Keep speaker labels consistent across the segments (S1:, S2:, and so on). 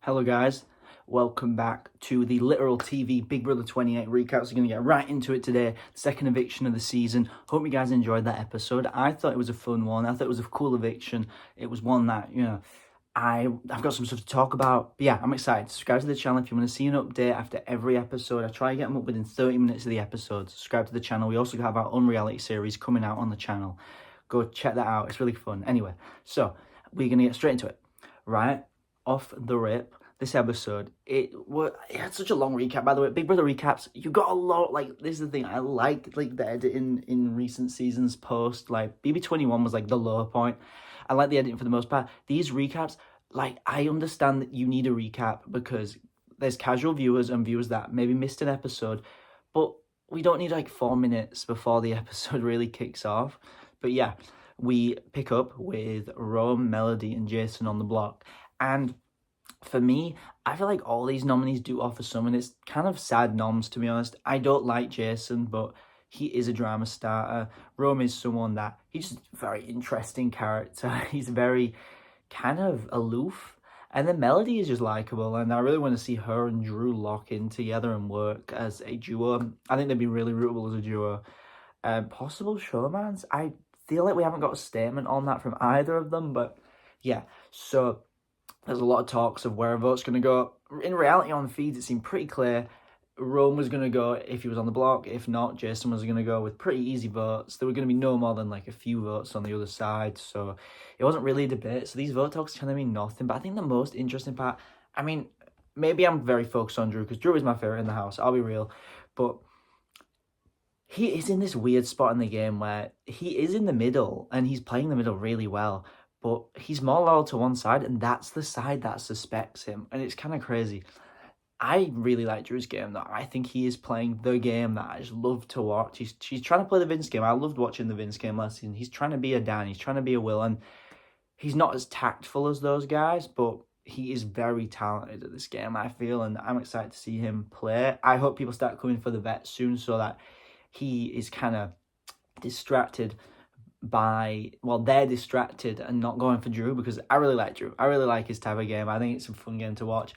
S1: Hello guys, welcome back to the Literal TV BB28 recaps. We're going to get right into it today, the second eviction of the season. Hope you guys enjoyed that episode. I thought it was a fun one. I thought it was a cool eviction. It was one that, I've got some stuff to talk about. But yeah, I'm excited. Subscribe to the channel if you want to see an update after every episode. I try to get them up within 30 minutes of the episode. Subscribe to the channel. We also have our Unreality series coming out on the channel. Go check that out. It's really fun. Anyway, so we're going to get straight into it. Right off the rip, this episode, it had such a long recap. By the way, Big Brother recaps, you got a lot. Like, this is the thing, I liked like the editing in recent seasons post. Like BB21 was like the low point. I like the editing for the most part. These recaps, like, I understand that you need a recap because there's casual viewers and viewers that maybe missed an episode, but we don't need like 4 minutes before the episode really kicks off. But yeah, we pick up with Rome, Melody, and Jason on the block. And for me, I feel like all these nominees do offer some, and it's kind of sad noms, to be honest. I don't like Jason, but he is a drama starter. Rome is someone that, he's just a very interesting character. He's very kind of aloof. And then Melody is just likable, and I really want to see her and Drew lock in together and work as a duo. I think they'd be really rootable as a duo. Possible showmans? I feel like we haven't got a statement on that from either of them, but yeah. So there's a lot of talks of where a vote's going to go. In reality, on feeds, it seemed pretty clear. Rome was going to go if he was on the block. If not, Jason was going to go with pretty easy votes. There were going to be no more than like a few votes on the other side. So it wasn't really a debate. So these vote talks kind of mean nothing. But I think the most interesting part, I mean, maybe I'm very focused on Drew because Drew is my favorite in the house. I'll be real. But he is in this weird spot in the game where he is in the middle and he's playing the middle really well. But he's more loyal to one side, and that's the side that suspects him. And it's kind of crazy. I really like Drew's game, though. I think he is playing the game that I just love to watch. He's trying to play the Vince game. I loved watching the Vince game last season. He's trying to be a Dan. He's trying to be a Will. And he's not as tactful as those guys, but he is very talented at this game, I feel. And I'm excited to see him play. I hope people start coming for the vet soon so that he is kind of distracted by, well, they're distracted and not going for Drew, because I really like Drew. I really like his type of game. I think it's a fun game to watch.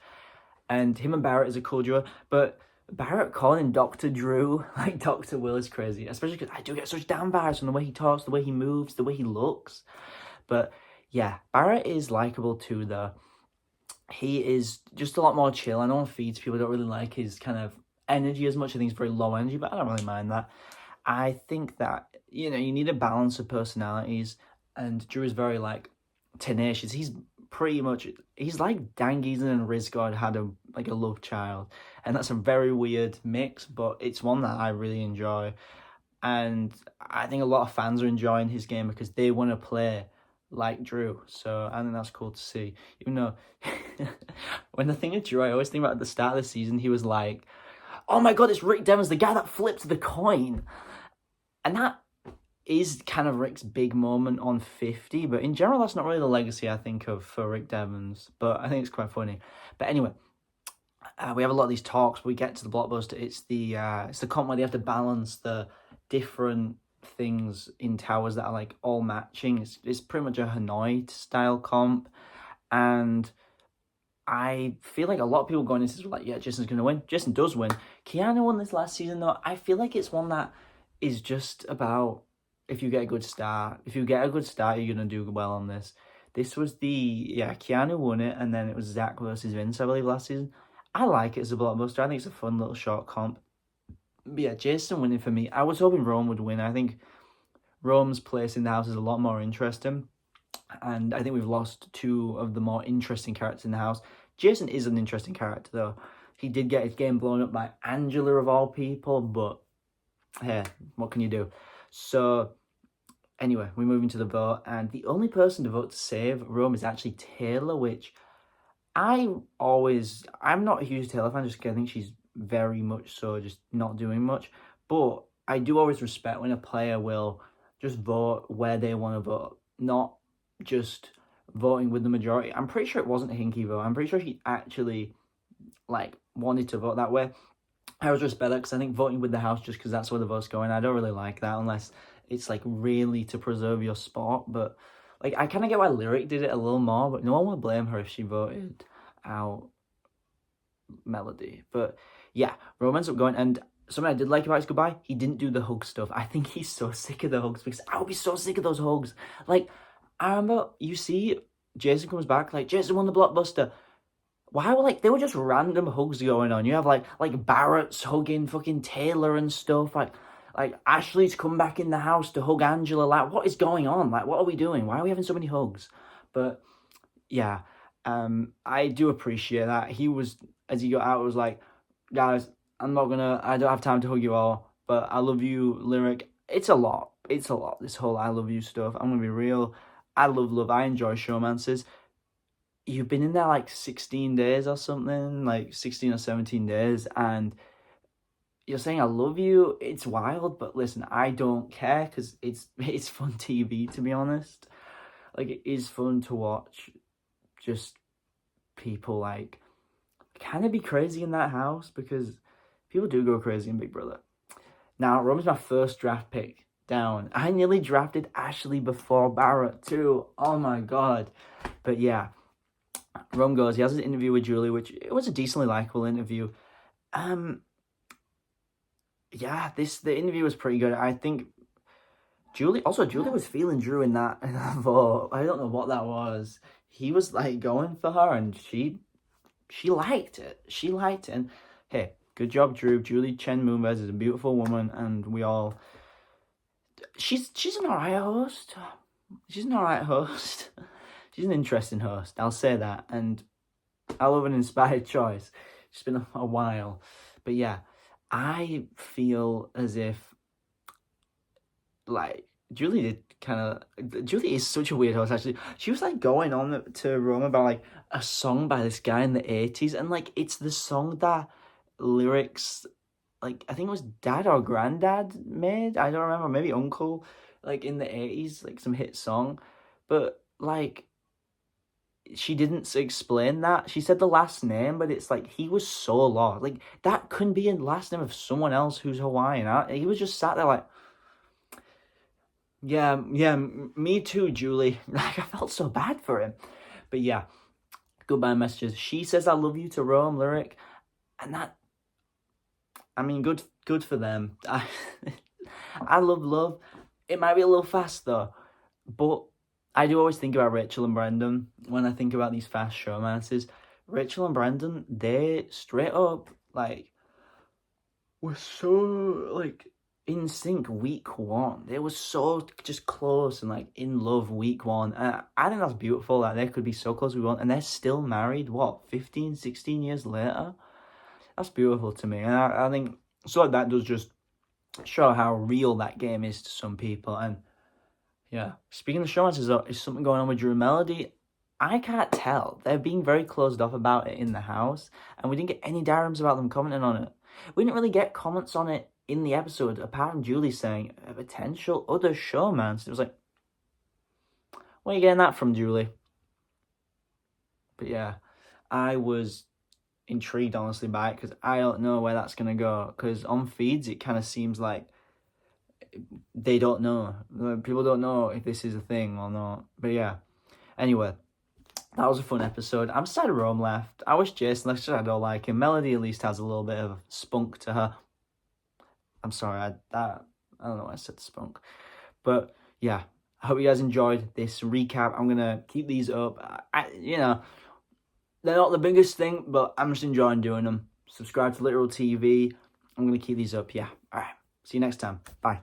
S1: And him and Barrett is a cool duo, but Barrett calling Dr. Drew like Dr. Will is crazy, especially because I do get such damn vibes from the way he talks, the way he moves, the way he looks. But yeah, Barrett is likable too, though. He is just a lot more chill. I know on feeds people don't really like his kind of energy as much. I think he's very low energy, but I don't really mind that. I think that, you need a balance of personalities, and Drew is very, like, tenacious. He's pretty much, he's like Dan Giesen and Rizgod had a love child, and that's a very weird mix, but it's one that I really enjoy, and I think a lot of fans are enjoying his game because they want to play like Drew, so I think that's cool to see. Even though, when the thing of Drew, I always think about at the start of the season, he was like, oh my god, it's Rick Devens, the guy that flipped the coin. And that is kind of Rick's big moment on 50. But in general, that's not really the legacy I think of for Rick Devens. But I think it's quite funny. But anyway, we have a lot of these talks. We get to the blockbuster. It's the comp where they have to balance the different things in towers that are like all matching. It's pretty much a Hanoi style comp. And I feel like a lot of people going into this like, yeah, Jason's going to win. Jason does win. Keanu won this last season, though. I feel like it's one that is just about if you get a good start. If you get a good start, you're going to do well on this. This was Keanu won it, and then it was Zach versus Vince, I believe, last season. I like it as a blockbuster. I think it's a fun little short comp. But yeah, Jason winning for me. I was hoping Rome would win. I think Rome's place in the house is a lot more interesting. And I think we've lost two of the more interesting characters in the house. Jason is an interesting character, though. He did get his game blown up by Angela, of all people, but hey, what can you do? So, anyway, we move into the vote, and the only person to vote to save Rome is actually Taylor, which I'm not a huge Taylor fan, just because I think she's very much so just not doing much, but I do always respect when a player will just vote where they want to vote, not just voting with the majority. I'm pretty sure it wasn't a Hinky vote. I'm pretty sure she actually, like, wanted to vote that way. I always respect that because I think voting with the house just because that's where the vote's going, I don't really like that unless it's, like, really to preserve your spot. But, like, I kind of get why Lyric did it a little more, but no one would blame her if she voted out Melody. But yeah, Rome ends up going, and something I did like about his goodbye, he didn't do the hug stuff. I think he's so sick of the hugs, because I would be so sick of those hugs. Like, I remember, you see, Jason comes back, like, Jason won the blockbuster. Why were, like, they were just random hugs going on. You have, like Barrett's hugging fucking Taylor and stuff. Like Ashley's come back in the house to hug Angela. Like, what is going on? Like, what are we doing? Why are we having so many hugs? But, yeah, I do appreciate that. He was, as he got out, was like, guys, I don't have time to hug you all, but I love you lyric. It's a lot. It's a lot, this whole I love you stuff. I'm going to be real. I love. I enjoy showmances. You've been in there like 16 days or something, like 16 or 17 days, and you're saying I love you. It's wild, but listen, I don't care, because it's fun TV, to be honest. Like, it is fun to watch just people, like, kind of be crazy in that house, because people do go crazy in Big Brother. Now, Roman's my first draft pick down. I nearly drafted Ashley before Barrett too. Oh my god. But yeah, Rome goes, he has an interview with Julie, which it was a decently likable interview. Yeah, the interview was pretty good. I think Julie was feeling Drew in that vote. I don't know what that was. He was like going for her, and she liked it. She liked it. And hey, good job, Drew. Julie Chen Moonves is a beautiful woman, and we all... She's an alright host. She's an alright host. She's an interesting host, I'll say that. And I love an inspired choice. It's been a while. But yeah, I feel as if, like, Julie is such a weird host, actually. She was, like, going on to Rome about, like, a song by this guy in the 80s. And, like, it's the song that lyrics, like, I think it was dad or granddad made. I don't remember. Maybe uncle, like, in the 80s, like, some hit song. But, like, she didn't explain that. She said the last name, but it's like, he was so lost. Like, that couldn't be a last name of someone else who's Hawaiian. He was just sat there like, yeah, me too, Julie. Like, I felt so bad for him. But yeah, goodbye messages. She says I love you to Rome lyric, and that, I mean, good for them. I love. It might be a little fast though, but I do always think about Rachel and Brendan when I think about these fast showmances. Rachel and Brendan, they straight up, like, were so, like, in sync week one. They were so just close and, like, in love week one. And I think that's beautiful that they could be so close week one, and they're still married, 15, 16 years later? That's beautiful to me. And I think, so that does just show how real that game is to some people. And yeah, speaking of showmances, is something going on with Drew Melody? I can't tell. They're being very closed off about it in the house, and we didn't get any dirhams about them commenting on it. We didn't really get comments on it in the episode, apart from Julie saying a potential other showman. So it was like, where are you getting that from, Julie? But yeah, I was intrigued, honestly, by it, because I don't know where that's going to go. Because on feeds, it kind of seems like they don't know. People don't know if this is a thing or not. But yeah, anyway, that was a fun episode. I'm sad Rome left. I wish Jason left, I don't like him. Melody at least has a little bit of spunk to her. I'm sorry, I don't know why I said spunk. But yeah, I hope you guys enjoyed this recap. I'm going to keep these up. You know, they're not the biggest thing, but I'm just enjoying doing them. Subscribe to Literal TV. I'm going to keep these up, yeah. All right, see you next time. Bye.